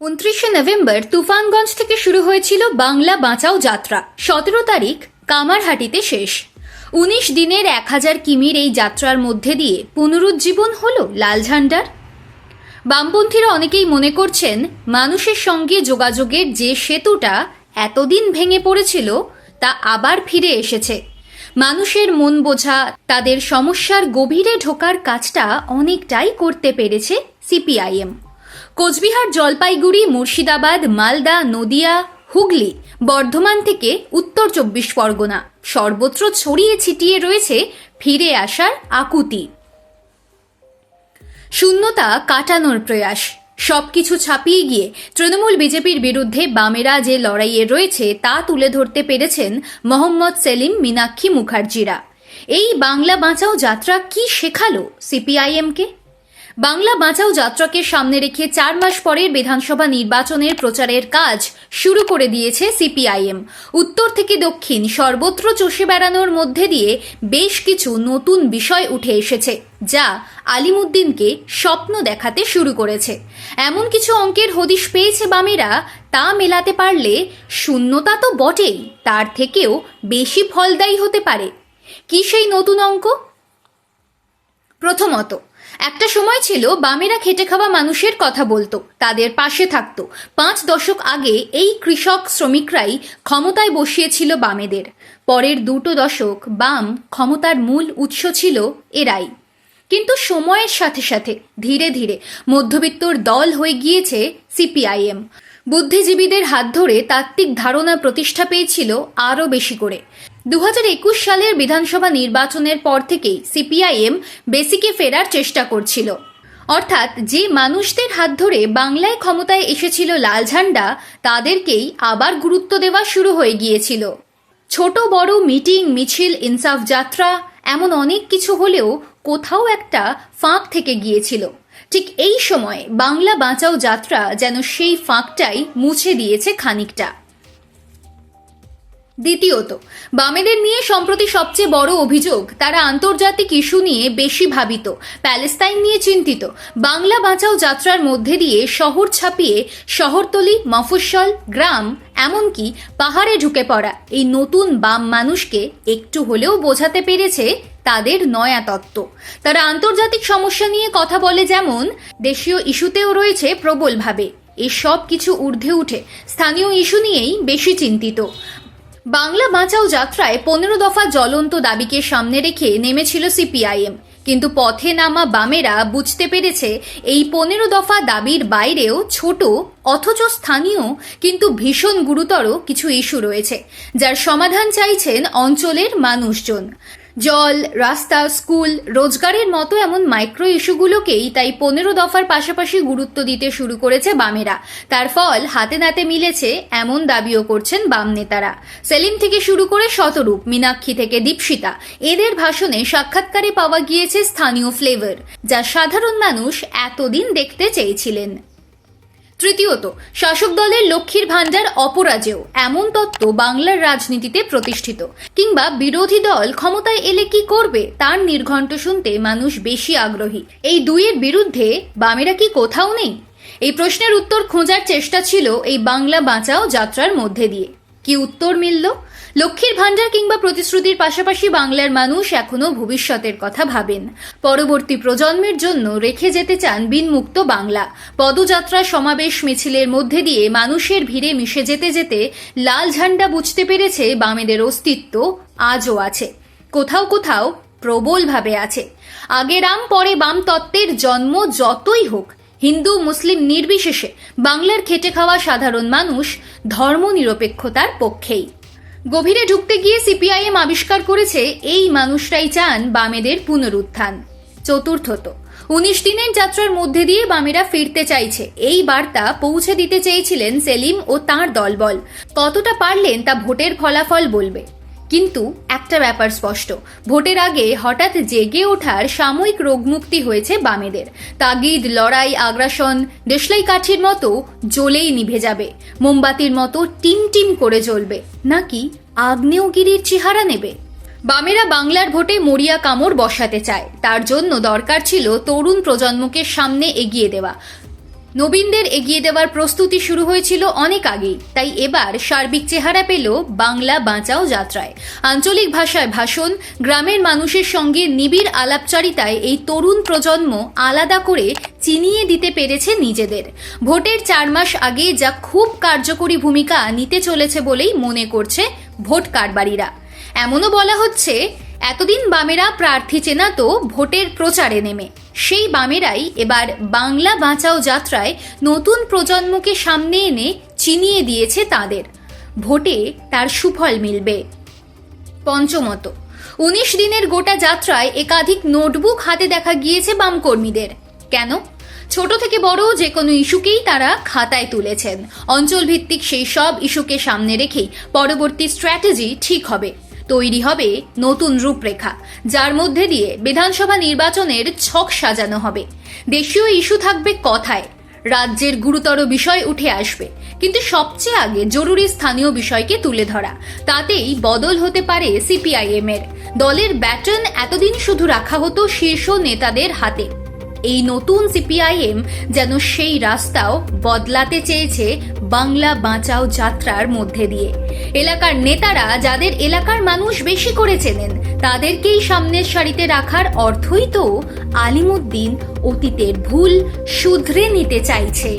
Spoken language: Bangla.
29 নভেম্বর তুফানগঞ্জ থেকে শুরু হয়েছিল বাংলা বাঁচাও যাত্রা। 17 তারিখ কামারহাটিতে শেষ। 19 দিনের 1000 কিমির এই যাত্রার মধ্যে দিয়ে পুনরুজ্জীবন হলো লাল ঝান্ডার। বামপন্থীরা অনেকেই মনে করছেন মানুষের সঙ্গে যোগাযোগের যে সেতুটা এতদিন ভেঙে পড়েছিল তা আবার ফিরে এসেছে। মানুষের মন বোঝা, তাদের সমস্যার গভীরে ঢোকার কাজটা অনেকটাই করতে পেরেছে সিপিআইএম। কোচবিহার, জলপাইগুড়ি, মুর্শিদাবাদ, মালদা, নদিয়া, হুগলি, বর্ধমান থেকে উত্তর 24 পরগনা সর্বত্র ছড়িয়ে ছিটিয়ে রয়েছে ফিরে আসার আকুতি। শূন্যতা কাটানোর প্রয়াস। সবকিছু ছাপিয়ে গিয়ে তৃণমূল বিজেপির বিরুদ্ধে বামেরা যে লড়াইয়ে রয়েছে তা তুলে ধরতে পেরেছেন মোহাম্মদ সেলিম, মীনাক্ষী মুখার্জিরা। এই বাংলা বাঁচাও যাত্রা কি শেখালো সিপিআইএমকে? বাংলা বাঁচাও যাত্রাকে সামনে রেখে 4 মাস পরের বিধানসভা নির্বাচনের প্রচারের কাজ শুরু করে দিয়েছে সিপিআইএম। উত্তর থেকে দক্ষিণ সর্বত্র চষে বেড়ানোর মধ্যে দিয়ে বেশ কিছু নতুন বিষয় উঠে এসেছে, যা আলিমুদ্দিনকে স্বপ্ন দেখাতে শুরু করেছে। এমন কিছু অঙ্কের হদিশ পেয়েছে বামেরা, তা মেলাতে পারলে শূন্যতা তো বটেই, তার থেকেও বেশি ফলদায়ী হতে পারে। কি সেই নতুন অঙ্ক? প্রথমত, একটা সময় ছিল বামেরা খেটে খাওয়া মানুষের কথা বলতো, তাদের পাশে থাকতো। 5 দশক আগে এই কৃষক শ্রমিকরাই ক্ষমতায় বসিয়েছিল বামেদের। পরের 2 দশক বাম ক্ষমতার মূল উৎস ছিল এরাই। কিন্তু সময়ের সাথে সাথে ধীরে ধীরে মধ্যবিত্তর দল হয়ে গিয়েছে সিপিআইএম। বুদ্ধিজীবীদের হাত ধরে তাত্ত্বিক ধারণা প্রতিষ্ঠা পেয়েছিল আরও বেশি করে। 2021 সালের বিধানসভা নির্বাচনের পর থেকেই সিপিআইএম বেসিকে ফেরার চেষ্টা করছিল। অর্থাৎ যে মানুষদের হাত ধরে বাংলায় ক্ষমতায় এসেছিল লাল ঝান্ডা, তাদেরকেই আবার গুরুত্ব দেওয়া শুরু হয়ে গিয়েছিল। ছোট বড় মিটিং, মিছিল, ইনসাফ যাত্রা, এমন অনেক কিছু হলেও কোথাও একটা ফাঁক থেকে গিয়েছিল। ঠিক এই সময় বাংলা বাঁচাও যাত্রা যেন সেই ফাঁকটাই মুছে দিয়েছে খানিকটা। দ্বিতীয়ত, বামেদের নিয়ে সম্প্রতি সবচেয়ে বড় অভিযোগ, তারা আন্তর্জাতিক ইস্যু নিয়ে বেশি ভাবিত, প্যালেস্তাইন নিয়ে চিন্তিত। বাংলা বাঁচাও যাত্রার মধ্যে দিয়ে শহর ছাপিয়ে শহরতলি, মফস্বল, গ্রাম, এমনকি পাহাড়ে ঢুকে পড়া এই নতুন বাম মানুষকে একটু হলেও বোঝাতে পেরেছে তাদের নয়া তত্ত্ব। তারা আন্তর্জাতিক সমস্যা নিয়ে কথা বলে, যেমন দেশীয় ইস্যুতেও রয়েছে প্রবলভাবে। এই সব কিছু ঊর্ধ্বে উঠে স্থানীয় ইস্যু নিয়েই বেশি চিন্তিত। বাংলা বাঁচাও যাত্রায় 15 দফা জ্বলন্ত দাবিকে সামনে রেখে নেমেছিল সিপিআইএম। কিন্তু পথে নামা বামেরা বুঝতে পেরেছে এই 15 দফা দাবির বাইরেও ছোট অথচ স্থানীয় কিন্তু ভীষণ গুরুতর কিছু ইস্যু রয়েছে, যার সমাধান চাইছেন অঞ্চলের মানুষজন। জল, রাস্তা, স্কুল, রোজগারের মতো এমন মাইক্রো ইস্যুগুলোকেই তাই 15 দফার পাশাপাশি গুরুত্ব দিতে শুরু করেছে বামেরা। তার ফল হাতে নাতে মিলেছে এমন দাবিও করছেন বাম নেতারা। সেলিম থেকে শুরু করে শতরূপ, মীনাক্ষী থেকে দীপশিতা, এদের ভাষণে সাক্ষাৎকারে পাওয়া গিয়েছে স্থানীয় ফ্লেভার, যা সাধারণ মানুষ এতদিন দেখতে চেয়েছিলেন। তৃতীয়ত, শাসক দলের লক্ষ্মীর ভাণ্ডার অপরাজেয়, এমন তত্ত্ব বাংলার রাজনীতিতে প্রতিষ্ঠিত। কিংবা বিরোধী দল ক্ষমতায় এলে কি করবে তার নির্ঘণ্ট শুনতে মানুষ বেশি আগ্রহী। এই দুইয়ের বিরুদ্ধে বামেরা কি কোথাও নেই? এই প্রশ্নের উত্তর খোঁজার চেষ্টা ছিল এই বাংলা বাঁচাও যাত্রার মধ্যে দিয়ে। কি উত্তর মিলল? লক্ষ্মীর ভাণ্ডার কিংবা প্রতিশ্রুতির পাশাপাশি বাংলার মানুষ এখনো ভবিষ্যতের কথা ভাবেন। পরবর্তী প্রজন্মের জন্য রেখে যেতে চান বিনমুক্ত বাংলা। পদযাত্রা, সমাবেশ, মিছিলের মধ্যে দিয়ে মানুষের ভিড়ে মিশে যেতে যেতে লাল ঝান্ডা বুঝতে পেরেছে বামেদের অস্তিত্ব আজও আছে, কোথাও কোথাও প্রবলভাবে আছে। আগে রাম পরে বাম তত্ত্বের জন্ম যতই হোক, হিন্দু মুসলিম নির্বিশেষে বাংলার খেটে খাওয়া সাধারণ মানুষ ধর্মনিরপেক্ষতার পক্ষেই। গভীরে ঢুকতে গিয়ে সিপিআইএম আবিষ্কার করেছে এই মানুষরাই চান বামেদের পুনরুত্থান। চতুর্থত, 19 দিনের যাত্রার মধ্যে দিয়ে বামেরা ফিরতে চাইছে, এই বার্তা পৌঁছে দিতে চেয়েছিলেন সেলিম ও তাঁর দলবল। কতটা পারলেন তা ভোটের ফলাফল বলবে। কিন্তু একটা ব্যাপার স্পষ্ট, ভোটের আগে হঠাৎ জেগে ওঠার সাময়িক রোগমুক্তি হয়েছে বামেদের। তাগিদ, লড়াই, আগ্রাসন দেশলাই কাঠির মতো জ্বলেই নিভে যাবে, মোমবাতির মতো টিম টিম করে জ্বলবে, নাকি আগ্নেয়গিরির চেহারা নেবে? বামেরা বাংলার ভোটে মরিয়া কামড় বসাতে চায়, তার জন্য দরকার ছিল তরুণ প্রজন্মকে সামনে এগিয়ে দেওয়া। নবীনদের এগিয়ে দেওয়ার প্রস্তুতি শুরু হয়েছিল অনেক আগেই, তাই এবার সার্বিক চেহারা পেল বাংলা বাঁচাও যাত্রায়। আঞ্চলিক ভাষায় ভাষণ, গ্রামের মানুষের সঙ্গে নিবিড় আলাপচারিতায় এই তরুণ প্রজন্ম আলাদা করে চিনিয়ে দিতে পেরেছে নিজেদের। ভোটের 4 মাস আগে যা খুব কার্যকরী ভূমিকা নিতে চলেছে বলেই মনে করছে ভোট কারবারিরা। এমনও বলা হচ্ছে, এতদিন বামেরা প্রার্থী চেনাতো ভোটের প্রচারে নেমে, সেই বামেরাই এবার বাংলা বাঁচাও যাত্রায় নতুন প্রজন্মকে সামনে এনে চিনিয়ে দিয়েছে তাদের। ভোটে তার সুফল মিলবে। পঞ্চমত, 19 দিনের গোটা যাত্রায় একাধিক নোটবুক হাতে দেখা গিয়েছে বামকর্মীদের। কেন? ছোট থেকে বড় যে কোনো ইস্যুকেই তারা খাতায় তুলেছেন। অঞ্চলভিত্তিক সেই সব ইস্যুকে সামনে রেখেই পরবর্তী স্ট্র্যাটেজি ঠিক হবে। তৈরি হবে নতুন রূপরেখা, যার মধ্যে দিয়ে বিধানসভা নির্বাচনের ছক সাজানো হবে। দেশীয় ইস্যু থাকবে কথায়, রাজ্যের গুরুতর বিষয় উঠে আসবে, কিন্তু সবচেয়ে আগে জরুরি স্থানীয় বিষয়কে তুলে ধরা। তাতেই বদল হতে পারে সিপিআইএম এর। দলের ব্যাটন এতদিন শুধু রাখা হতো শীর্ষ নেতাদের হাতে। এই নতুন সিপিআইএম যেন সেই রাস্তাও বদলাতে চেয়েছে বাংলা বাঁচাও যাত্রার মধ্যে দিয়ে। এলাকার নেতারা যাদের এলাকার মানুষ বেশি করে চেনেন, তাদেরকেই সামনের সারিতে রাখার অর্থই তো আলিমুদ্দিন অতীতের ভুল শুধরে নিতে চাইছে।